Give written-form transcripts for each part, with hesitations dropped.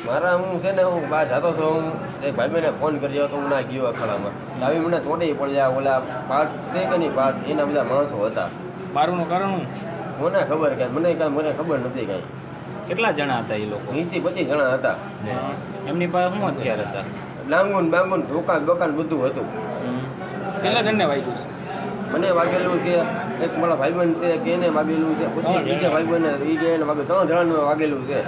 મારા હું છે ને હું બહાર જતો હતો, હું એક ભાઈબંધને ફોન કર્યો તો હું ના ગયો અખાડામાં. આવી મને ચોટી પડ્યા, ઓલા પાર્ટ છે કે નહીં પાર્ટ, એના બધા માણસો હતા. મારુંનું કારણ હું મને ખબર કે મને ખબર નથી કાંઈ. કેટલા જણા હતા એ લોકો? 20-25 જણા હતા. એમની પાસે શું હથિયાર હતા? ડાંગુન બાંગુન દુકાન બધું હતું. કેટલા જણને વાગ્યું છે? મને વાગેલું છે, એક મારા ભાઈબંધ છે કે એને વાગેલું છે, પછી બીજા ભાઈબંધને એ જે એને વાગેલું, 3 જણાને વાગેલું છે.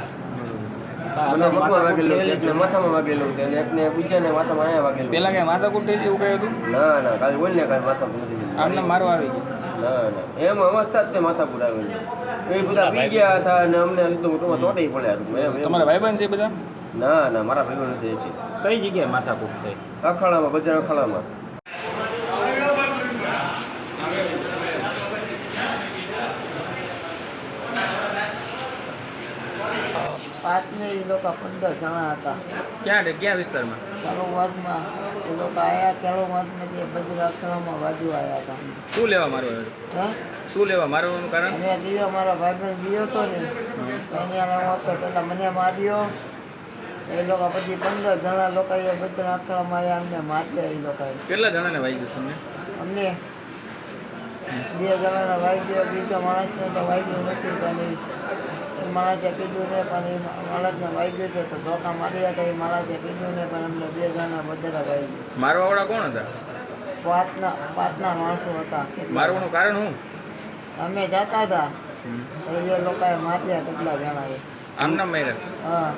મને પગમાં વાગેલું છે, એકને માથામાં વાગેલું છે અને એકને બીજાને માથામાં અહીંયા વાગેલું. પેલા કઈ માથાકૂટ થઈ એવું કઈ હતું? ના કાલે બોલ ને કાલે માથાકૂટ નથી. આમને મારવા આવી ગયું? ના એમ અવસ્થા જ તે માથાકૂટ આવેલી. એ બધા પી ગયા હતા અને અમને ચોટી પડ્યા હતું. તમારા ભાઈબંધ છે બધા? ના મારા ભાઈબંધ નથી. કઈ જગ્યાએ માથાકૂટ થઈ? અખાડામાં, બજાર અખાડામાં. પાંચમે એ લોકો 15 જણા હતા. ક્યાં વિસ્તારમાં? કેળોવાદમાં એ લોકો આવ્યા. કેળોવાદમાં જે બજાર અખાડામાં બાજુ આવ્યા હતા. શું લેવા મારવા? હા, શું લેવા મારવાનું કારણ? અમે ગયો, મારા ભાઈબંધ ગયો હતો ને એની હું હતો, પહેલાં મને માર્યો. એ લોકો પછી 15 જણા લોકો એ બજાર અખાડામાં આવ્યા, અમને માર્યા. એ લોકોએ કેટલા જણાને વાગ્યું તમને? અમને 2 જણાને વાગ્યો, બીજો માણસને તો વાગ્યું નથી. પણ એ માણસે કીધું ને, પણ એ માણસને વાગ્યું છે તો ધોકા માર્યા હતા. એ માણસે કીધું ને, પણ અમને 2 જણા બધા વાગ્યું. મારવાવાળા કોણ હતા? પાંચના માણસો હતા. મારવાનું કારણ શું? અમે જતા હતા તો એ લોકોએ માર્યા કેટલા જણાએ. આમ નામ માર્યા? હા.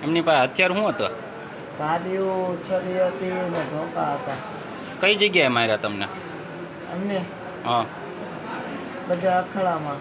એમની પાસે હથિયાર શું હતા? ધાડીઓ, છરી હતી ને ધોકા હતા. કઈ જગ્યાએ માર્યા તમને? અમને હા, બધા અખાડામાં.